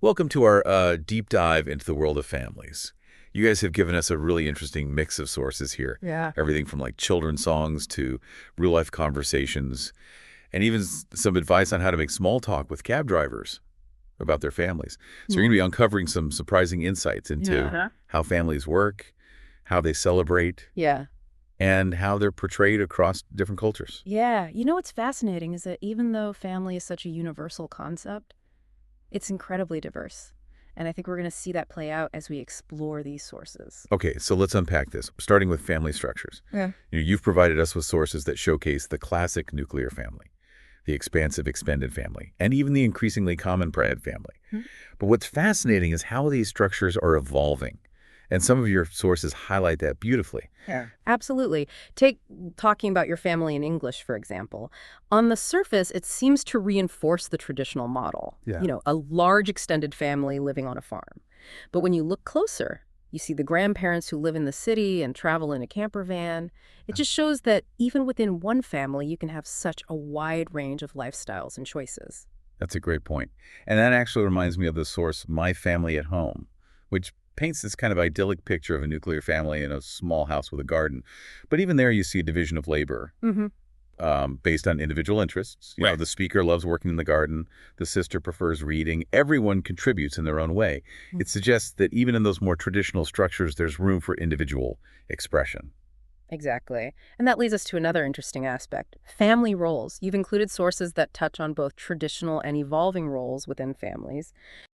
Welcome to our deep dive into the world of families. You guys have given us a really interesting mix of sources here. Yeah. Everything from like children's songs to real-life conversations, and even some advice on how to make small talk with cab drivers about their families. So you're going to be uncovering some surprising insights into Yeah. how families work, how they celebrate, Yeah. and how they're portrayed across different cultures. Yeah. You know what's fascinating is that even though family is such a universal concept, it's incredibly diverse. And I think we're going to see that play out as we explore these sources. Okay, so let's unpack this, starting with family structures. Yeah. You've provided us with sources that showcase the classic nuclear family, the expansive extended family, and even the increasingly common prad family. But what's fascinating is how these structures are evolving, and some of your sources highlight that beautifully. Yeah. Absolutely. Take talking about your family in English, for example. On the surface, it seems to reinforce the traditional model. Yeah. You know, a large extended family living on a farm. But when you look closer, you see the grandparents who live in the city and travel in a camper van. It just shows that even within one family, you can have such a wide range of lifestyles and choices. That's a great point. And that actually reminds me of the source, My Family at Home, which paints this kind of idyllic picture of a nuclear family in a small house with a garden. But even there, you see a division of labor based on individual interests. You know, the speaker loves working in the garden. The sister prefers reading. Everyone contributes in their own way. It suggests that even in those more traditional structures, there's room for individual expression. Exactly. And that leads us to another interesting aspect, family roles. You've included sources that touch on both traditional and evolving roles within families.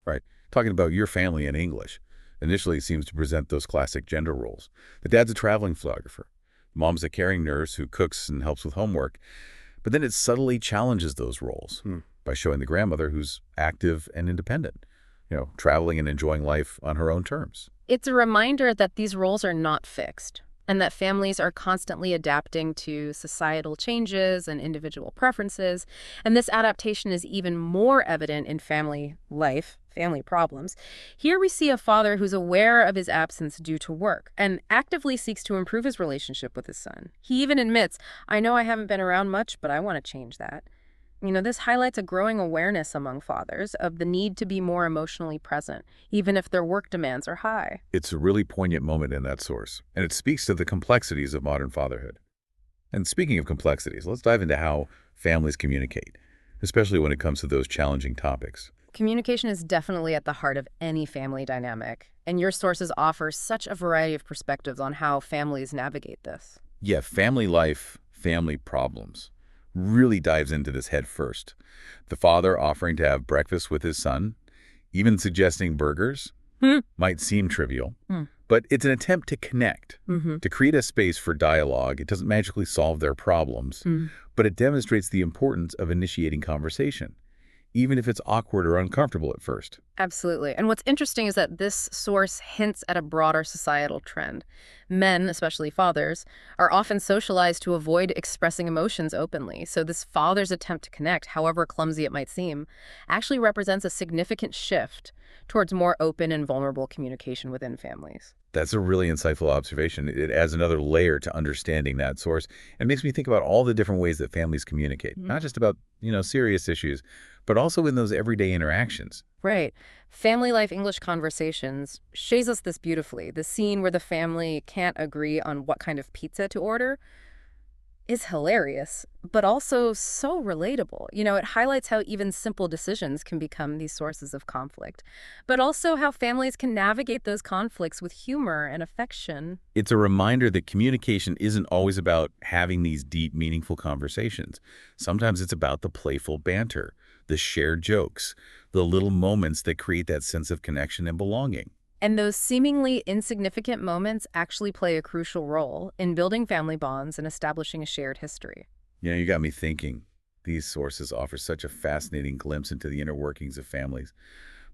Right. Talking about your family in English initially seems to present those classic gender roles. The dad's a traveling photographer. Mom's a caring nurse who cooks and helps with homework. But then it subtly challenges those roles by showing the grandmother who's active and independent, traveling and enjoying life on her own terms. It's a reminder that these roles are not fixed and that families are constantly adapting to societal changes and individual preferences. And this adaptation is even more evident in family life, family problems. Here we see a father who's aware of his absence due to work and actively seeks to improve his relationship with his son. He even admits, I know I haven't been around much, but I want to change that. You know, this highlights a growing awareness among fathers of the need to be more emotionally present, even if their work demands are high. It's a really poignant moment in that source, and it speaks to the complexities of modern fatherhood. And speaking of complexities, let's dive into how families communicate, especially when it comes to those challenging topics. Communication is definitely at the heart of any family dynamic, and your sources offer such a variety of perspectives on how families navigate this. Yeah, family life, family problems really dives into this head first. The father offering to have breakfast with his son, even suggesting burgers, might seem trivial, but it's an attempt to connect, to create a space for dialogue. It doesn't magically solve their problems, but it demonstrates the importance of initiating conversation, even if it's awkward or uncomfortable at first. Absolutely. And what's interesting is that this source hints at a broader societal trend. Men, especially fathers, are often socialized to avoid expressing emotions openly. So this father's attempt to connect, however clumsy it might seem, actually represents a significant shift towards more open and vulnerable communication within families. That's a really insightful observation. It adds another layer to understanding that source and makes me think about all the different ways that families communicate, not just about, serious issues, but also in those everyday interactions. Right. Family Life English Conversations shows us this beautifully. The scene where the family can't agree on what kind of pizza to order is hilarious, but also so relatable. You know, it highlights how even simple decisions can become these sources of conflict, but also how families can navigate those conflicts with humor and affection. It's a reminder that communication isn't always about having these deep, meaningful conversations. Sometimes it's about the playful banter, the shared jokes, the little moments that create that sense of connection and belonging. And those seemingly insignificant moments actually play a crucial role in building family bonds and establishing a shared history. You got me thinking. These sources offer such a fascinating glimpse into the inner workings of families.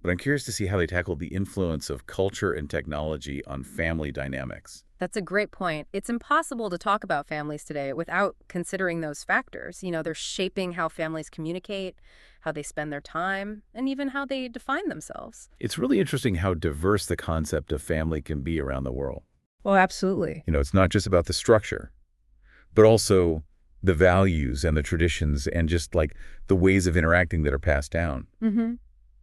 But I'm curious to see how they tackle the influence of culture and technology on family dynamics. That's a great point. It's impossible to talk about families today without considering those factors. You know, they're shaping how families communicate, how they spend their time, and even how they define themselves. It's really interesting how diverse the concept of family can be around the world. Oh, absolutely. It's not just about the structure, but also the values and the traditions and just like the ways of interacting that are passed down.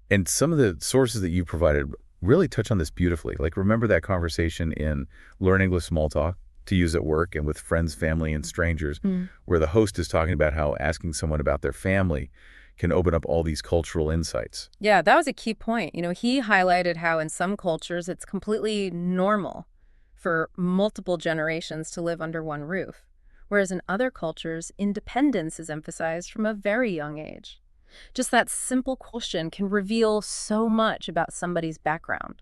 And some of the sources that you provided really touch on this beautifully. Like, remember that conversation in Learn English Small Talk to use at work and with friends, family, and strangers, where the host is talking about how asking someone about their family can open up all these cultural insights. Yeah, that was a key point. He highlighted how in some cultures it's completely normal for multiple generations to live under one roof, whereas in other cultures, independence is emphasized from a very young age. Just that simple question can reveal so much about somebody's background.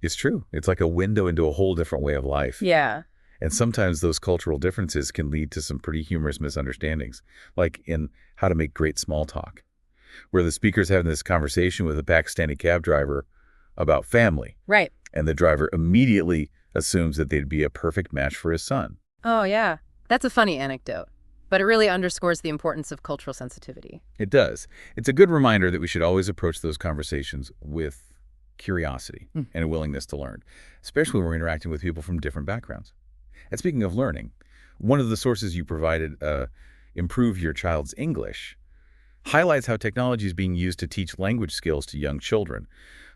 It's true. It's like a window into a whole different way of life. Yeah. And sometimes those cultural differences can lead to some pretty humorous misunderstandings, like in How to Make Great Small Talk, where the speaker's having this conversation with a Pakistani cab driver about family. Right. And the driver immediately assumes that they'd be a perfect match for his son. Oh, yeah. That's a funny anecdote, but it really underscores the importance of cultural sensitivity. It does. It's a good reminder that we should always approach those conversations with curiosity and a willingness to learn, especially when we're interacting with people from different backgrounds. And speaking of learning, one of the sources you provided, Improve Your Child's English, highlights how technology is being used to teach language skills to young children.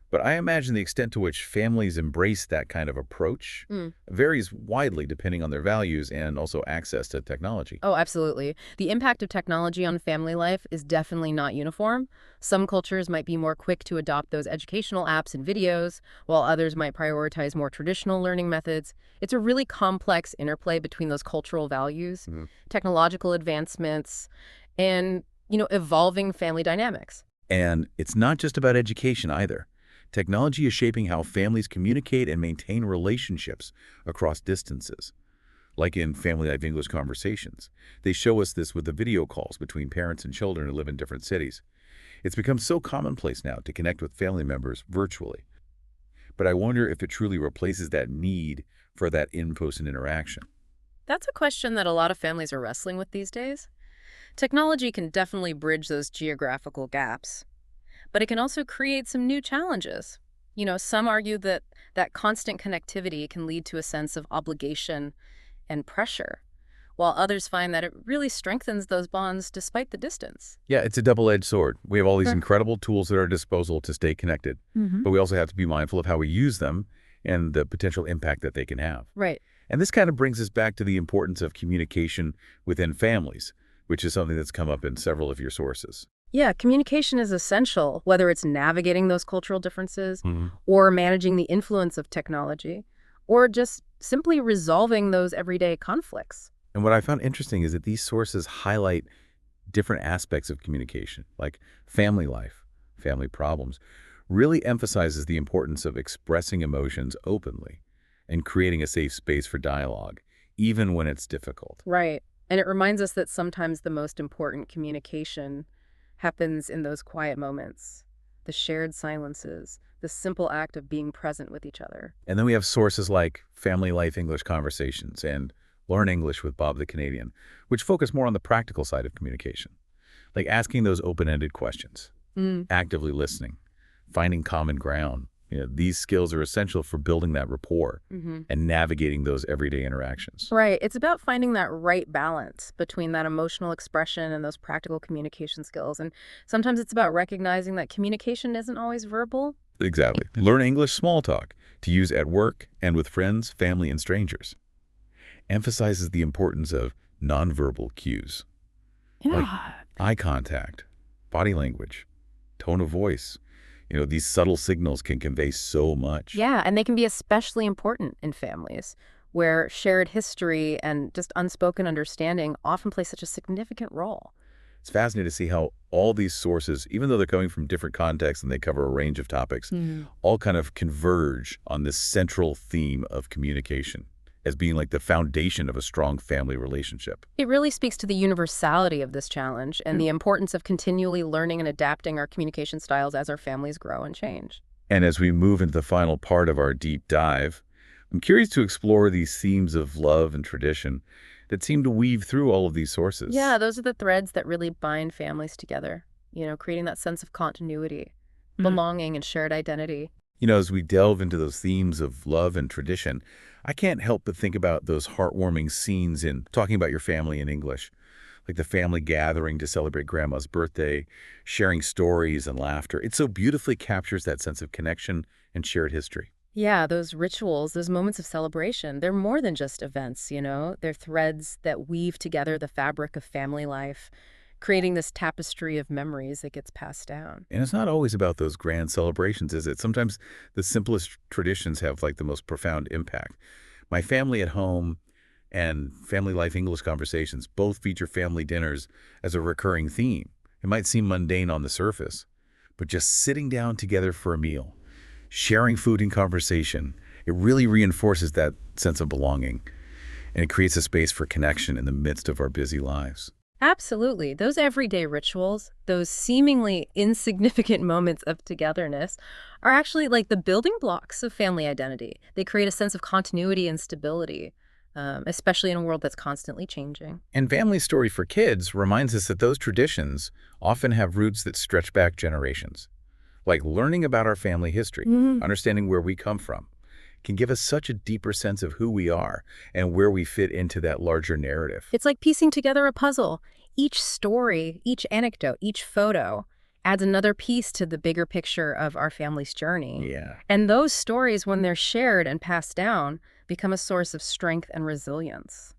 But I imagine the extent to which families embrace that kind of approach varies widely depending on their values and also access to technology. Oh, absolutely. The impact of technology on family life is definitely not uniform. Some cultures might be more quick to adopt those educational apps and videos, while others might prioritize more traditional learning methods. It's a really complex interplay between those cultural values, technological advancements, and, evolving family dynamics. And it's not just about education either. Technology is shaping how families communicate and maintain relationships across distances. Like in Family Life English Conversations, they show us this with the video calls between parents and children who live in different cities. It's become so commonplace now to connect with family members virtually. But I wonder if it truly replaces that need for that in-person interaction. That's a question that a lot of families are wrestling with these days. Technology can definitely bridge those geographical gaps, but it can also create some new challenges. Some argue that constant connectivity can lead to a sense of obligation and pressure, while others find that it really strengthens those bonds despite the distance. Yeah, it's a double-edged sword. We have all these incredible tools at our disposal to stay connected, but we also have to be mindful of how we use them and the potential impact that they can have. Right. And this kind of brings us back to the importance of communication within families, which is something that's come up in several of your sources. Yeah, communication is essential, whether it's navigating those cultural differences or managing the influence of technology or just simply resolving those everyday conflicts. And what I found interesting is that these sources highlight different aspects of communication, like family life, family problems, really emphasizes the importance of expressing emotions openly and creating a safe space for dialogue, even when it's difficult. Right. And it reminds us that sometimes the most important communication happens in those quiet moments, the shared silences, the simple act of being present with each other. And then we have sources like Family Life English Conversations and Learn English with Bob the Canadian, which focus more on the practical side of communication, like asking those open-ended questions, actively listening, finding common ground. These skills are essential for building that rapport and navigating those everyday interactions. Right. It's about finding that right balance between that emotional expression and those practical communication skills. And sometimes it's about recognizing that communication isn't always verbal. Exactly. Learn English Small Talk to use at work and with friends, family, and strangers. Emphasizes the importance of nonverbal cues, like eye contact, body language, tone of voice. These subtle signals can convey so much. Yeah, and they can be especially important in families where shared history and just unspoken understanding often play such a significant role. It's fascinating to see how all these sources, even though they're coming from different contexts and they cover a range of topics, all kind of converge on this central theme of communication as being like the foundation of a strong family relationship. It really speaks to the universality of this challenge and the importance of continually learning and adapting our communication styles as our families grow and change. And as we move into the final part of our deep dive, I'm curious to explore these themes of love and tradition that seem to weave through all of these sources. Yeah, those are the threads that really bind families together, creating that sense of continuity, belonging, and shared identity. As we delve into those themes of love and tradition, I can't help but think about those heartwarming scenes in Talking About Your Family in English, like the family gathering to celebrate grandma's birthday, sharing stories and laughter. It so beautifully captures that sense of connection and shared history. Yeah, those rituals, those moments of celebration, they're more than just events, you know? They're threads that weave together the fabric of family life, creating this tapestry of memories that gets passed down. And it's not always about those grand celebrations, is it? Sometimes the simplest traditions have like the most profound impact. My family at home and family life English conversations both feature family dinners as a recurring theme. It might seem mundane on the surface, but just sitting down together for a meal, sharing food and conversation, it really reinforces that sense of belonging, and it creates a space for connection in the midst of our busy lives. Absolutely. Those everyday rituals, those seemingly insignificant moments of togetherness, are actually like the building blocks of family identity. They create a sense of continuity and stability, especially in a world that's constantly changing. And Family Story for Kids reminds us that those traditions often have roots that stretch back generations. Like learning about our family history, understanding where we come from, can give us such a deeper sense of who we are and where we fit into that larger narrative. It's like piecing together a puzzle. Each story, each anecdote, each photo adds another piece to the bigger picture of our family's journey. Yeah. And those stories, when they're shared and passed down, become a source of strength and resilience.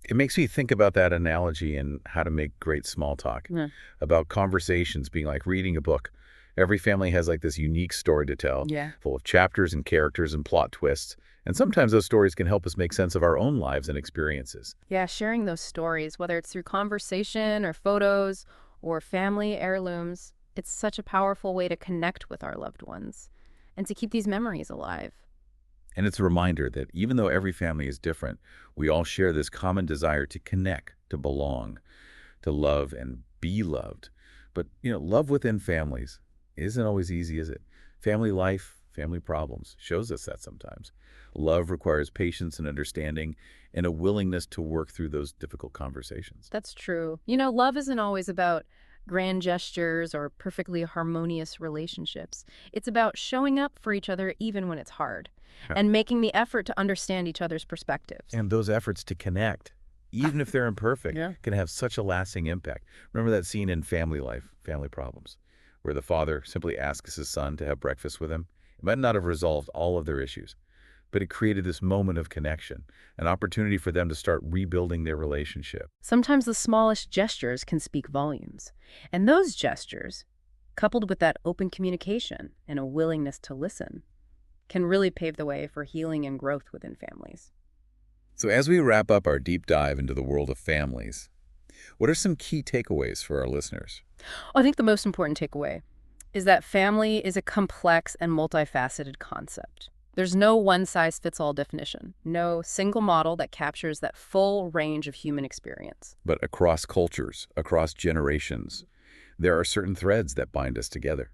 It makes me think about that analogy and how to make great small talk, Yeah. about conversations being like reading a book. Every family has like this unique story to tell, Yeah. full of chapters and characters and plot twists. And sometimes those stories can help us make sense of our own lives and experiences. Yeah, sharing those stories, whether it's through conversation or photos or family heirlooms, it's such a powerful way to connect with our loved ones and to keep these memories alive. And it's a reminder that even though every family is different, we all share this common desire to connect, to belong, to love and be loved. But, love within families isn't always easy, is it? Family life, family problems shows us that sometimes. Love requires patience and understanding and a willingness to work through those difficult conversations. That's true. Love isn't always about grand gestures or perfectly harmonious relationships. It's about showing up for each other even when it's hard Yeah. and making the effort to understand each other's perspectives. And those efforts to connect, even if they're imperfect, Yeah. can have such a lasting impact. Remember that scene in Family Life, Family Problems, where the father simply asks his son to have breakfast with him? It might not have resolved all of their issues, but it created this moment of connection, an opportunity for them to start rebuilding their relationship. Sometimes the smallest gestures can speak volumes. And those gestures, coupled with that open communication and a willingness to listen, can really pave the way for healing and growth within families. So as we wrap up our deep dive into the world of families, what are some key takeaways for our listeners? I think the most important takeaway is that family is a complex and multifaceted concept. There's no one-size-fits-all definition, no single model that captures that full range of human experience. But across cultures, across generations, there are certain threads that bind us together.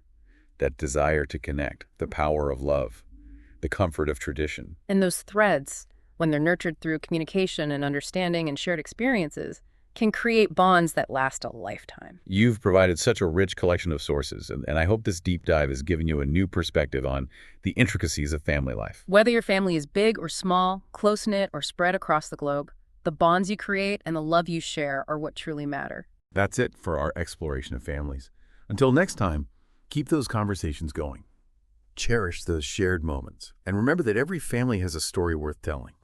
That desire to connect, the power of love, the comfort of tradition. And those threads, when they're nurtured through communication and understanding and shared experiences, can create bonds that last a lifetime. You've provided such a rich collection of sources, and I hope this deep dive has given you a new perspective on the intricacies of family life. Whether your family is big or small, close-knit or spread across the globe, the bonds you create and the love you share are what truly matter. That's it for our exploration of families. Until next time, keep those conversations going. Cherish those shared moments, and remember that every family has a story worth telling.